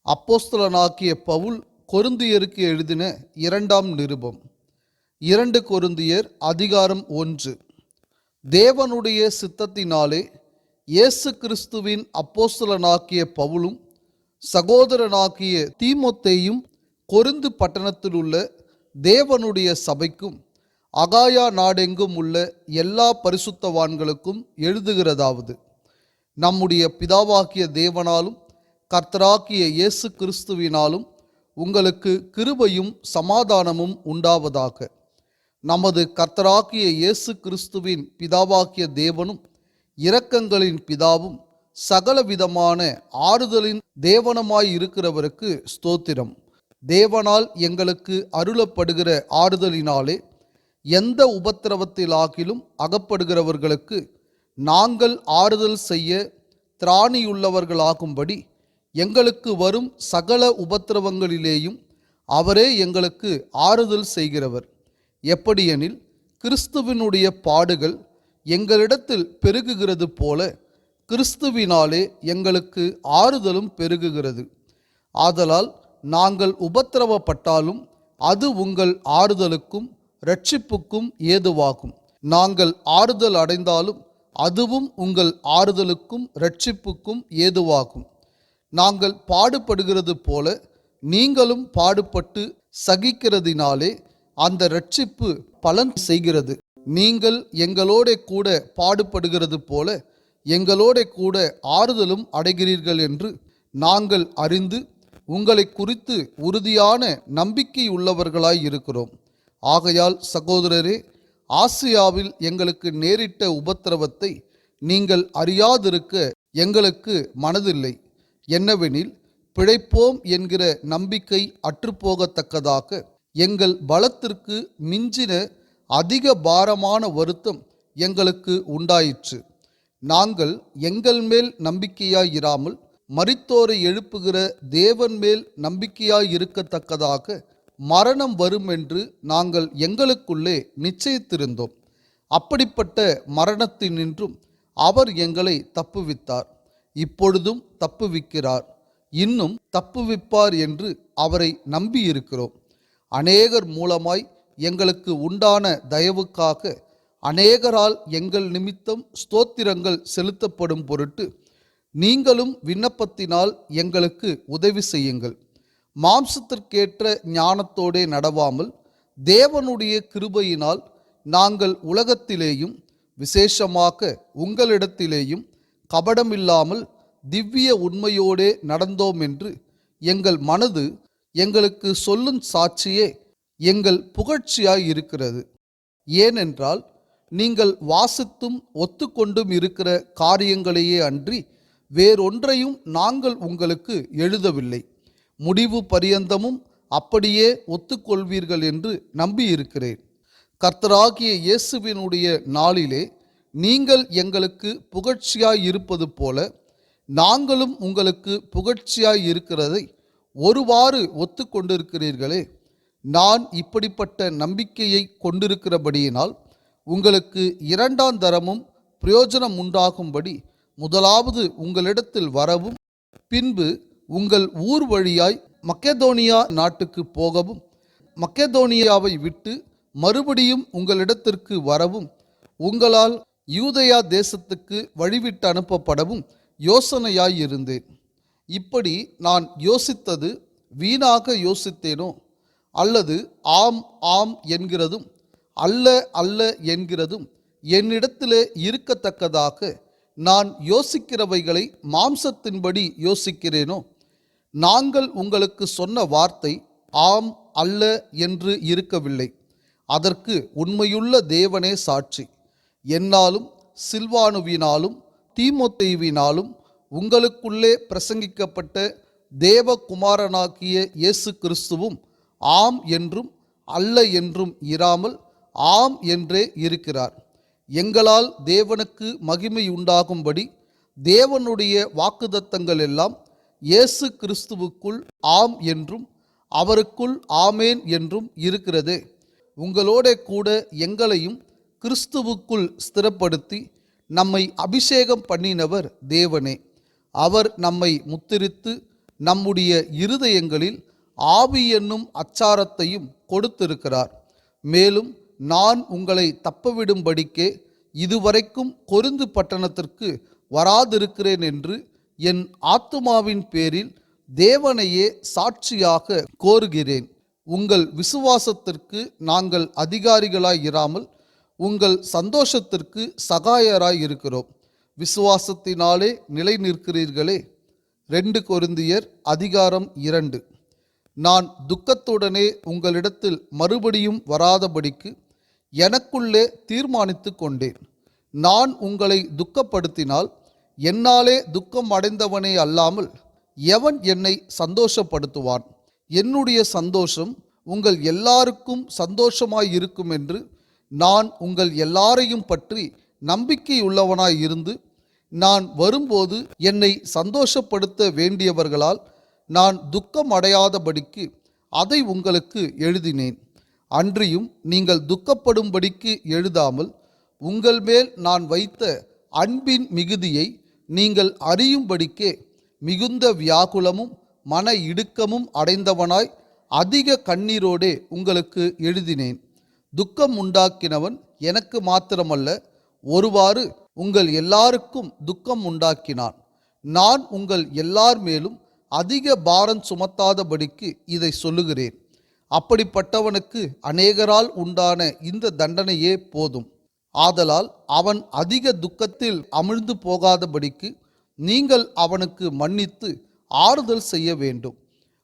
அப்போஸ்தலனாகிய பவுல் கொரிந்தியருக்கு எழுதின இரண்டாம் நிருபம். 2 கொரிந்தியர் அதிகாரம் 1. தேவனுடைய சித்தத்தினாலே இயேசு கிறிஸ்துவின் அப்போஸ்தலனாகிய பவுலும் சகோதரனாகிய தீமோத்தேயும் கொரிந்து பட்டணத்திலுள்ள தேவனுடைய சபைக்கும் அகாயா நாடெங்கும் உள்ள எல்லா பரிசுத்தவான்களுக்கும் எழுதுகிறதாவது: நம்முடைய பிதாவாகிய தேவனாலும் கர்த்தராகிய இயேசு கிறிஸ்துவினாலும் உங்களுக்கு கிருபையும் சமாதானமும் உண்டாவதாக. நமது கர்த்தராகிய இயேசு கிறிஸ்துவின் பிதாவாகிய தேவனும் இரக்கங்களின் பிதாவும் சகலவிதமான ஆறுதலின் தேவனுமாயிருக்கிறவருக்கு ஸ்தோத்திரம். தேவனால் எங்களுக்கு அருளப்படுகிற ஆறுதலினாலே எந்த உபத்திரவத்திலாகிலும் அகப்படுகிறவர்களுக்கு நாங்கள் ஆறுதல் செய்ய திராணியுள்ளவர்களாகும்படி எங்களுக்கு வரும் சகல உபத்திரவங்களிலேயும் அவரே எங்களுக்கு ஆறுதல் செய்கிறவர். எப்படியெனில், கிறிஸ்துவினுடைய பாடுகள் எங்களிடத்தில் பெருகுகிறது போல கிறிஸ்துவினாலே எங்களுக்கு ஆறுதலும் பெருகுகிறது. ஆதலால் நாங்கள் உபத்திரவப்பட்டாலும் அது உங்கள் ஆறுதலுக்கும் இரட்சிப்புக்கும் ஏதுவாகும். நாங்கள் ஆறுதல் அடைந்தாலும் அதுவும் உங்கள் ஆறுதலுக்கும் இரட்சிப்புக்கும் ஏதுவாகும். நாங்கள் பாடுபடுகிறது போல நீங்களும் பாடுபட்டு சகிக்கிறதினாலே அந்த இரட்சிப்பு பலன் செய்கிறது. நீங்கள் எங்களோட கூட பாடுபடுகிறது போல எங்களோட கூட ஆறுதலும் அடைகிறீர்கள் என்று நாங்கள் அறிந்து உங்களை குறித்து உறுதியான நம்பிக்கை உள்ளவர்களாய் இருக்கிறோம். ஆகையால் சகோதரரே, ஆசியாவில் எங்களுக்கு நேரிட்ட உபத்திரவத்தை நீங்கள் அறியாதிருக்க எங்களுக்கு மனதில்லை. என்னவெனில், பிழைப்போம் என்கிற நம்பிக்கை அற்றுப்போகத்தக்கதாக எங்கள் பலத்திற்கு மிஞ்சின அதிக பாரமான வருத்தம் எங்களுக்கு உண்டாயிற்று. நாங்கள் எங்கள் மேல் நம்பிக்கையாயிராமல் மரித்தோரை எழுப்புகிற தேவன் மேல் நம்பிக்கையாயிருக்கத்தக்கதாக மரணம் வரும் என்று நாங்கள் எங்களுக்குள்ளே நிச்சயித்திருந்தோம். அப்படிப்பட்ட மரணத்தினின்றும் அவர் எங்களை தப்புவித்தார். இப்பொழுதும் தப்புவிக்கிறார், இன்னும் தப்புவிப்பார் என்று அவரை நம்பியிருக்கிறோம். அநேகர் மூலமாய் எங்களுக்கு உண்டான தயவுக்காக அநேகரால் எங்கள் நிமித்தம் ஸ்தோத்திரங்கள் செலுத்தப்படும் பொருட்டு நீங்களும் விண்ணப்பத்தினால் எங்களுக்கு உதவி செய்யுங்கள். மாம்சத்திற்கேற்ற ஞானத்தோடே நடவாமல் தேவனுடைய கிருபையினால் நாங்கள் உலகத்திலேயும் விசேஷமாக உங்களிடத்திலேயும் கபடமில்லாமல் திவ்ய உண்மையோடே நடந்தோம் என்று எங்கள் மனது எங்களுக்கு சொல்லும் சாட்சியே எங்கள் புகழ்ச்சியாய் இருக்கிறது. ஏனென்றால், நீங்கள் வாசித்தும் ஒத்துக்கொண்டும் இருக்கிற காரியங்களையே அன்றி வேறொன்றையும் நாங்கள் உங்களுக்கு எழுதவில்லை. முடிவு பரியந்தமும் அப்படியே ஒத்துக்கொள்வீர்கள் என்று நம்பியிருக்கிறேன். கர்த்தராகிய இயேசுவினுடைய நாளிலே நீங்கள் எங்களுக்கு புகழ்ச்சியாய் இருப்பது போல நாங்களும் உங்களுக்கு புகழ்ச்சியாய் இருக்கிறதை ஒருவாறு ஒத்துக்கொண்டிருக்கிறீர்களே. நான் இப்படிப்பட்ட நம்பிக்கையை கொண்டிருக்கிறபடியினால் உங்களுக்கு இரண்டாம் தரமும் பிரயோஜனம் உண்டாகும்படி முதலாவது உங்களிடத்தில் வரவும், பின்பு உங்கள் ஊர் வழியாய் மக்கெதோனியா நாட்டுக்கு போகவும், மக்கெதோனியாவை விட்டு மறுபடியும் உங்களிடத்திற்கு வரவும், உங்களால் யூதேயா தேசத்துக்கு வழிவிட்டு அனுப்பப்படவும் யோசனையாயிருந்தேன். இப்படி நான் யோசித்தது வீணாக யோசித்தேனோ, அல்லது ஆம் ஆம் என்கிறதும் அல்ல அல்ல என்கிறதும் என்னிடத்திலே இருக்கத்தக்கதாக நான் யோசிக்கிறவைகளை மாம்சத்தின்படி யோசிக்கிறேனோ? நாங்கள் உங்களுக்கு சொன்ன வார்த்தை ஆம் அல்ல என்று இருக்கவில்லை. அதற்கு உண்மையுள்ள தேவனே சாட்சி. என்னாலும் சில்வானுவினாலும் தீமோத்தேயுவினாலும் உங்களுக்குள்ளே பிரசங்கிக்கப்பட்ட தேவகுமாரனாகிய இயேசு கிறிஸ்துவும் ஆம் என்றும் அல்ல என்றும் இராமல் ஆம் என்றே இருக்கிறார். எங்களால் தேவனுக்கு மகிமை உண்டாகும்படி தேவனுடைய வாக்குத்தத்தங்கள் எல்லாம் இயேசு கிறிஸ்துவுக்குள் ஆம் என்றும் அவருக்குள் ஆமேன் என்றும் இருக்கிறதே. உங்களோட கூட எங்களையும் கிறிஸ்துவுக்குள் ஸ்திரப்படுத்தி நம்மை அபிஷேகம் பண்ணினவர் தேவனே. அவர் நம்மை முத்திரித்து நம்முடைய இருதயங்களில் ஆவி என்னும் அச்சாரத்தையும் கொடுத்திருக்கிறார். மேலும் நான் உங்களை தப்பவிடும்படிக்கே இதுவரைக்கும் கொரிந்து பட்டணத்திற்கு வராதிருக்கிறேன் என்று என் ஆத்துமாவின் பேரில் தேவனையே சாட்சியாக கோருகிறேன். உங்கள் விசுவாசத்திற்கு நாங்கள் அதிகாரிகளாய் இராமல் உங்கள் சந்தோஷத்திற்கு சகாயராய் இருக்கிறோம். விசுவாசத்தினாலே நிலை நிற்கிறீர்களே. 2 கொரிந்தியர் அதிகாரம் 2. நான் துக்கத்துடனே உங்களிடத்தில் மறுபடியும் வராதபடிக்கு எனக்குள்ளே தீர்மானித்து கொண்டேன். நான் உங்களை துக்கப்படுத்தினால் என்னாலே துக்கம் அடைந்தவனே அல்லாமல் எவன் என்னை சந்தோஷப்படுத்துவான்? என்னுடைய சந்தோஷம் உங்கள் எல்லாருக்கும் சந்தோஷமாயிருக்கும் என்று நான் உங்கள் எல்லாரையும் பற்றி நம்பிக்கையுள்ளவனாய் இருந்து, நான் வரும்போது என்னை சந்தோஷப்படுத்த வேண்டியவர்களால் நான் துக்கம் அடையாதபடிக்கு அதை உங்களுக்கு எழுதினேன். அன்றியும் நீங்கள் துக்கப்படும்படிக்கு எழுதாமல் உங்கள் மேல் நான் வைத்த அன்பின் மிகுதியை நீங்கள் அறியும்படிக்கே மிகுந்த வியாகுலமும் மன இடுக்கமும் அடைந்தவனாய் அதிக கண்ணீரோடே உங்களுக்கு எழுதினேன். துக்கம் உண்டாக்கினவன் எனக்கு மாத்திரமல்ல, ஒருவாறு உங்கள் எல்லாருக்கும் துக்கம் உண்டாக்கினான். நான் உங்கள் எல்லார் மேலும் அதிக பாரம் சுமத்தாதபடிக்கு இதை சொல்லுகிறேன். அப்படிப்பட்டவனுக்கு அநேகரால் உண்டான இந்த தண்டனையே போதும். ஆதலால் அவன் அதிக துக்கத்தில் அமிழ்ந்து போகாதபடிக்கு நீங்கள் அவனுக்கு மன்னித்து ஆறுதல் செய்ய வேண்டும்.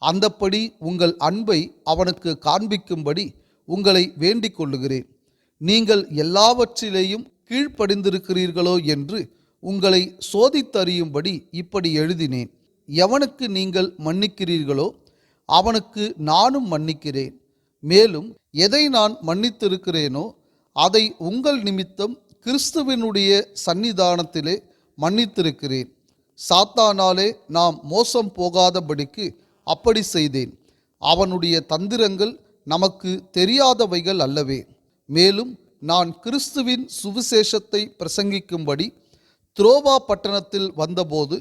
அந்தப்படி உங்கள் அன்பை அவனுக்கு காண்பிக்கும்படி உங்களை வேண்டிக் கொள்ளுகிறேன். நீங்கள் எல்லாவற்றிலேயும் கீழ்ப்படிந்திருக்கிறீர்களோ என்று உங்களை சோதித்தறியும்படி இப்படி எழுதினேன். எவனுக்கு நீங்கள் மன்னிக்கிறீர்களோ அவனுக்கு நானும் மன்னிக்கிறேன். மேலும் எதை நான் மன்னித்திருக்கிறேனோ அதை உங்கள் நிமித்தம் கிறிஸ்துவினுடைய சந்நிதானத்திலே மன்னித்திருக்கிறேன். சாத்தானாலே நாம் மோசம் போகாதபடிக்கு அப்படி செய்தேன். அவனுடைய தந்திரங்கள் நமக்கு தெரியாதவைகள் அல்லவே. மேலும் நான் கிறிஸ்துவின் சுவிசேஷத்தை பிரசங்கிக்கும்படி துரோவா பட்டணத்தில் வந்தபோது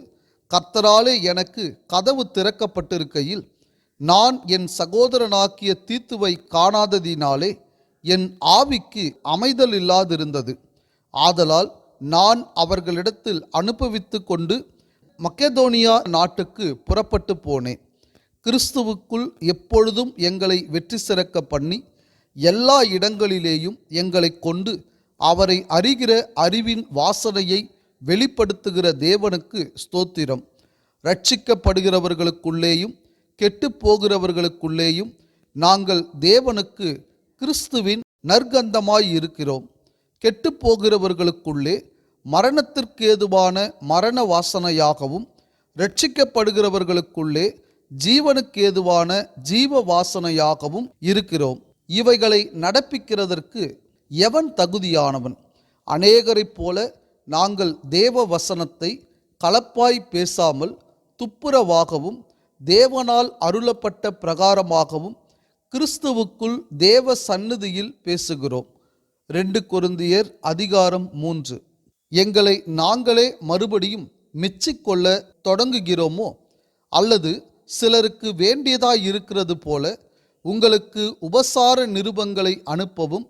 கர்த்தராலே எனக்கு கதவு திறக்கப்பட்டிருக்கையில் நான் என் சகோதரனாக்கிய தீத்துவை காணாததினாலே என் ஆவிக்கு அமைதல் இல்லாதிருந்தது. ஆதலால் நான் அவர்களிடத்தில் அனுபவித்து கொண்டு மக்கெதோனியா நாட்டுக்கு புறப்பட்டு போனேன். கிறிஸ்துவுக்குள் எப்பொழுதும் எங்களை வெற்றி சிறக்க பண்ணி எல்லா இடங்களிலேயும் எங்களை கொண்டு அவரை அறிகிற அறிவின் வாசனையை வெளிப்படுத்துகிற தேவனுக்கு ஸ்தோத்திரம். ரட்சிக்கப்படுகிறவர்களுக்குள்ளேயும் கெட்டுப்போகிறவர்களுக்குள்ளேயும் நாங்கள் தேவனுக்கு கிறிஸ்துவின் நற்கந்தமாய் இருக்கிறோம். கெட்டுப்போகிறவர்களுக்குள்ளே மரணத்திற்கேதுவான மரண வாசனையாகவும் ரட்சிக்கப்படுகிறவர்களுக்குள்ளே ஜீவனுக்கேதுவான ஜீவ வாசனையாகவும் இருக்கிறோம். இவைகளை நடப்பிக்கிறதற்கு எவன் தகுதியானவன்? அநேகரைப் போல நாங்கள் தேவ வசனத்தை கலப்பாய் பேசாமல் துப்புரவாகவும் தேவனால் அருளப்பட்ட பிரகாரமாகவும் கிறிஸ்துவுக்குள் தேவ சந்நிதியில் பேசுகிறோம். 2 கொரிந்தியர் அதிகாரம் 3. எங்களை நாங்களே மறுபடியும் மெச்சிக்கொள்ள தொடங்குகிறோமோ? அல்லது சிலருக்கு வேண்டியதாய் இருக்கிறது போல உங்களுக்கு உபசார நிருபங்களை அனுப்பவும்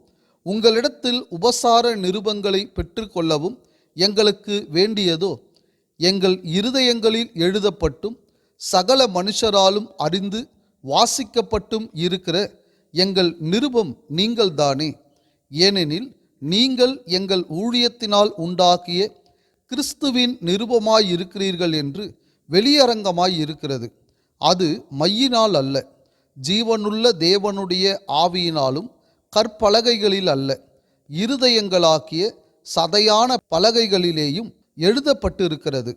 உங்களிடத்தில் உபசார நிருபங்களை பெற்றுக்கொள்ளவும் எங்களுக்கு வேண்டியதோ? எங்கள் இருதயங்களில் எழுதப்பட்டும் சகல மனுஷராலும் அறிந்து வாசிக்கப்பட்டும் இருக்கிற எங்கள் நிருபம் நீங்கள்தானே. ஏனெனில் நீங்கள் எங்கள் ஊழியத்தினால் உண்டாக்கிய கிறிஸ்துவின் நிருபமாயிருக்கிறீர்கள் என்று வெளியரங்கமாய் இருக்கிறது. அது மையினால் அல்ல, ஜீவனுள்ள தேவனுடைய ஆவியினாலும் கற்பலகைகளில் அல்ல, இருதயங்களாக்கிய சதையான பலகைகளிலேயும் எழுதப்பட்டிருக்கிறது.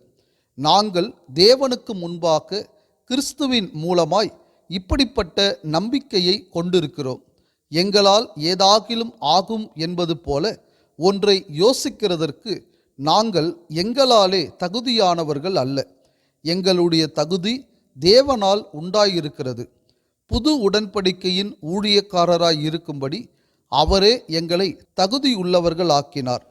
நாங்கள் தேவனுக்கு முன்பாக கிறிஸ்துவின் மூலமாய் இப்படிப்பட்ட நம்பிக்கையை கொண்டிருக்கிறோம். எங்களால் ஏதாகிலும் ஆகும் என்பது போல ஒன்றை யோசிக்கிறதற்கு நாங்கள் எங்களாலே தகுதியானவர்கள் அல்ல. எங்களுடைய தகுதி தேவனால் உண்டாயிருக்கிறது. புது உடன்படிக்கையின் ஊழியக்காரராய் இருக்கும்படி அவரே எங்களை தகுதியுள்ளவர்கள் ஆக்கினார்.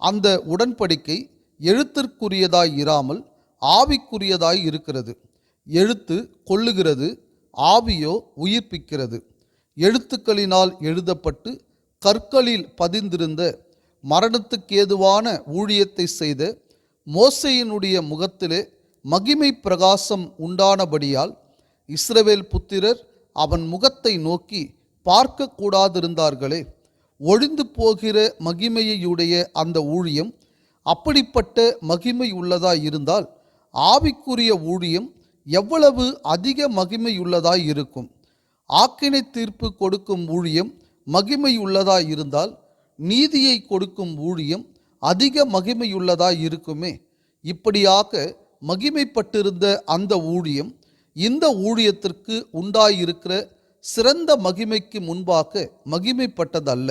அந்த உடன்படிக்கை எழுத்திற்குரியதாய் இராமல் ஆவிக்குரியதாய் இருக்கிறது. எழுத்து கொல்லுகிறது, ஆவியோ உயிர்ப்பிக்கிறது. எழுத்துக்களினால் எழுதப்பட்டு கற்களில் பதிந்திருந்த மரணத்துக்கேதுவான ஊழியத்தை செய்த மோசேயினுடைய முகத்திலே மகிமை பிரகாசம் உண்டானபடியால் இஸ்ரவேல் புத்திரர் அவன் முகத்தை நோக்கி பார்க்க கூடாதிருந்தார்களே. ஒழிந்து போகிற மகிமையுடைய அந்த ஊழியம் அப்படிப்பட்ட மகிமை உள்ளதாய் இருந்தால் ஆவிக்குரிய ஊழியம் எவ்வளவு அதிக மகிமையுள்ளதாய் இருக்கும். ஆக்கினை தீர்ப்பு கொடுக்கும் ஊழியம் மகிமையுள்ளதாய் இருந்தால் நீதியை கொடுக்கும் ஊழியம் அதிக மகிமையுள்ளதாய் இருக்குமே. இப்படியாக மகிமைப்பட்டிருந்த அந்த ஊழியம் இந்த ஊழியத்திற்கு உண்டாயிருக்கிற சிறந்த மகிமைக்கு முன்பாக மகிமைப்பட்டதல்ல.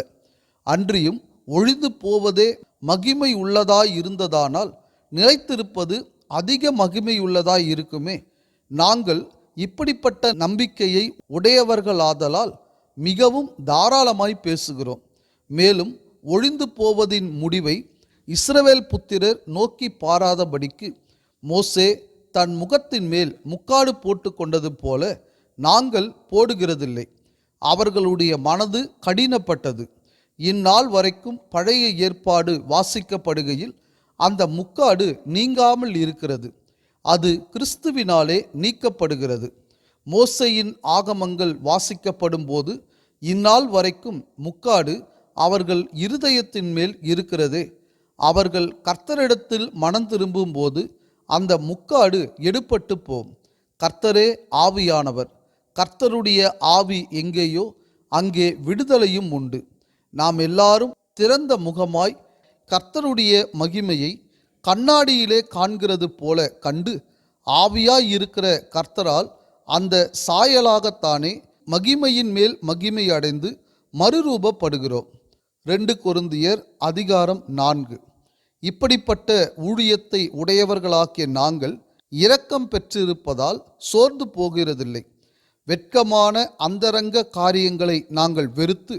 அன்றியும் ஒழிந்து போவதே மகிமை உள்ளதாய் இருந்ததானால் நிலைத்திருப்பது அதிக மகிமையுள்ளதாய் இருக்குமே. நாங்கள் இப்படிப்பட்ட நம்பிக்கையை உடையவர்களாதலால் மிகவும் தாராளமாய் பேசுகிறோம். மேலும் ஒழிந்து போவதின் முடிவை இஸ்ரவேல் புத்திரர் நோக்கி பாராதபடிக்கு மோசே தன் முகத்தின் மேல் முக்காடு போட்டு கொண்டது போல நாங்கள் போடுகிறதில்லை. அவர்களுடைய மனது கடினப்பட்டது. இந்நாள் வரைக்கும் பழைய ஏற்பாடு வாசிக்கப்படுகையில் அந்த முக்காடு நீங்காமல் இருக்கிறது. அது கிறிஸ்துவினாலே நீக்கப்படுகிறது. மோசேயின் ஆகமங்கள் வாசிக்கப்படும் போது இந்நாள் வரைக்கும் முக்காடு அவர்கள் இருதயத்தின் மேல் இருக்கிறதே. அவர்கள் கர்த்தரிடத்தில் மனம் திரும்பும் போது அந்த முக்காடு எடுபட்டு போம். கர்த்தரே ஆவியானவர். கர்த்தருடைய ஆவி எங்கேயோ அங்கே விடுதலையும் உண்டு. நாம் எல்லாரும் திறந்த முகமாய் கர்த்தருடைய மகிமையை கண்ணாடியிலே காண்கிறது போல கண்டு ஆவியாய் இருக்கிற கர்த்தரால் அந்த சாயலாகத்தானே மகிமையின் மேல் மகிமை அடைந்து மறுரூபப்படுகிறோம். 2 கொரிந்தியர் அதிகாரம் 4. இப்படிப்பட்ட ஊழியத்தை உடையவர்களாகிய நாங்கள் இரக்கம் பெற்றிருப்பதால் சோர்ந்து போகிறதில்லை. வெட்கமான அந்தரங்க காரியங்களை நாங்கள் வெறுத்து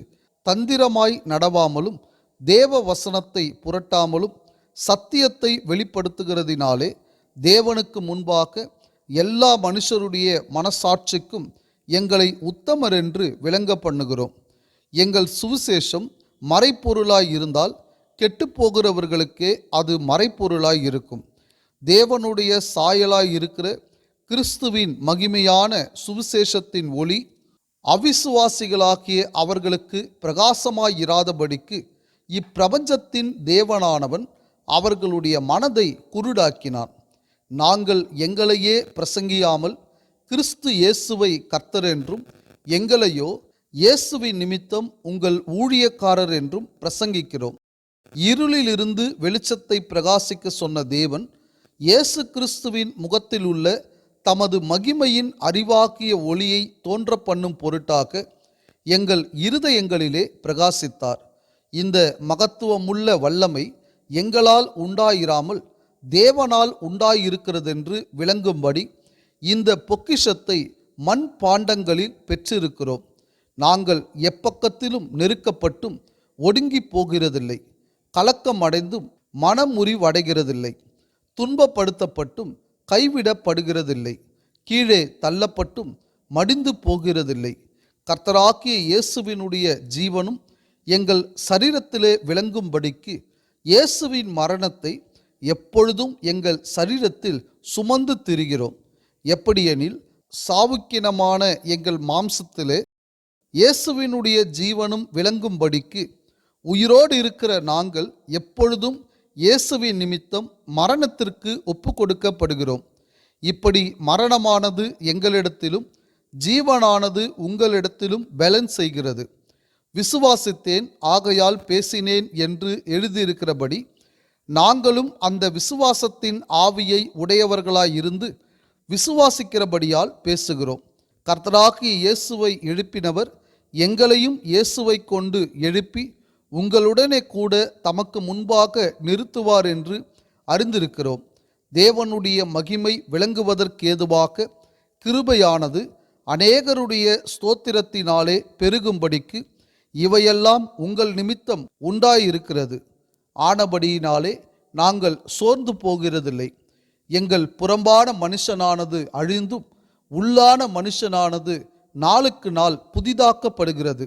தந்திரமாய் நடவாமலும் தேவ வசனத்தை புரட்டாமலும் சத்தியத்தை வெளிப்படுத்துகிறதினாலே தேவனுக்கு முன்பாக எல்லா மனுஷருடைய மனசாட்சிக்கும் எங்களை உத்தமர் என்று விளங்க பண்ணுகிறோம். எங்கள் சுவிசேஷம் மறைப்பொருளாய் இருந்தால் கெட்டுப்போகிறவர்களுக்கே அது மறைப்பொருளாய் இருக்கும். தேவனுடைய சாயலாய் இருக்கிற கிறிஸ்துவின் மகிமையான சுவிசேஷத்தின் ஒளி அவிசுவாசிகளாகிய அவர்களுக்கு பிரகாசமாயிராதபடிக்கு இப்பிரபஞ்சத்தின் தேவனானவன் அவர்களுடைய மனதை குருடாக்கினான். நாங்கள் எங்களையே பிரசங்கியாமல் கிறிஸ்து இயேசுவை கர்த்தர் என்றும் எங்களையோ இயேசுவின் நிமித்தம் உங்கள் ஊழியக்காரர் என்றும் பிரசங்கிக்கிறோம். இருளிலிருந்து வெளிச்சத்தை பிரகாசிக்க சொன்ன தேவன் இயேசு கிறிஸ்துவின் முகத்தில் உள்ள தமது மகிமையின் அறிவாக்கிய ஒளியை தோன்ற பண்ணும் பொருட்டாக எங்கள் இருதயங்களிலே பிரகாசித்தார். இந்த மகத்துவமுள்ள வல்லமை எங்களால் உண்டாயிராமல் தேவனால் உண்டாயிருக்கிறதென்று விளங்கும்படி இந்த பொக்கிஷத்தை மண் பாண்டங்களில் பெற்றிருக்கிறோம். நாங்கள் எப்பக்கத்திலும் நெருக்கப்பட்டும் ஒடுங்கி போகிறதில்லை, கலக்கம் அடைந்தும் மனமுறிவடைகிறதில்லை, துன்பப்படுத்தப்பட்டும் கைவிடப்படுகிறதில்லை, கீழே தள்ளப்பட்டும் மடிந்து போகிறதில்லை. கர்த்தராகிய இயேசுவினுடைய ஜீவனும் எங்கள் சரீரத்திலே விளங்கும்படிக்கு இயேசுவின் மரணத்தை எப்பொழுதும் எங்கள் சரீரத்தில் சுமந்து திரிகிறோம். எப்படியெனில் சாவுக்கினமான எங்கள் மாம்சத்திலே இயேசுவினுடைய ஜீவனும் விளங்கும்படிக்கு உயிரோடு இருக்கிற நாங்கள் எப்பொழுதும் இயேசுவின் நிமித்தம் மரணத்திற்கு ஒப்பு கொடுக்கப்படுகிறோம். இப்படி மரணமானது எங்களிடத்திலும் ஜீவனானது உங்களிடத்திலும் பலன் செய்கிறது. விசுவாசித்தேன் ஆகையால் பேசினேன் என்று எழுதியிருக்கிறபடி நாங்களும் அந்த விசுவாசத்தின் ஆவியை உடையவர்களாயிருந்து விசுவாசிக்கிறபடியால் பேசுகிறோம். கர்த்தராகிய இயேசுவை எழுப்பினவர் எங்களையும் இயேசுவை கொண்டு எழுப்பி உங்களுடனே கூட தமக்கு முன்பாக நிறுத்துவார் என்று அறிந்திருக்கிறோம். தேவனுடைய மகிமை விளங்குவதற்கேதுவாக கிருபையானது அநேகருடைய ஸ்தோத்திரத்தினாலே பெருகும்படிக்கு இவையெல்லாம் உங்கள் நிமித்தம் உண்டாயிருக்கிறது. ஆனபடியினாலே நாங்கள் சோர்ந்து போகிறதில்லை. எங்கள் புறம்பான மனுஷனானது அழிந்தும் உள்ளான மனுஷனானது நாளுக்கு நாள் புதிதாக்கப்படுகிறது.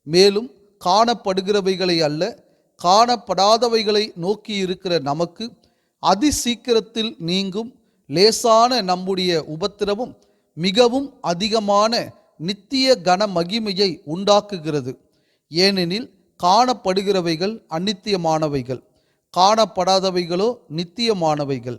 மேலும் காணப்படுகிறவைகளை அல்ல, காணப்படாதவைகளை நோக்கி இருக்கிற நமக்கு அதிசீக்கிரத்தில் நீங்கும் லேசான நம்முடைய உபத்திரவம் மிகவும் அதிகமான நித்திய கன மகிமையை உண்டாக்குகிறது. ஏனெனில் காணப்படுகிறவைகள் அநித்தியமானவைகள், காணப்படாதவைகளோ நித்தியமானவைகள்.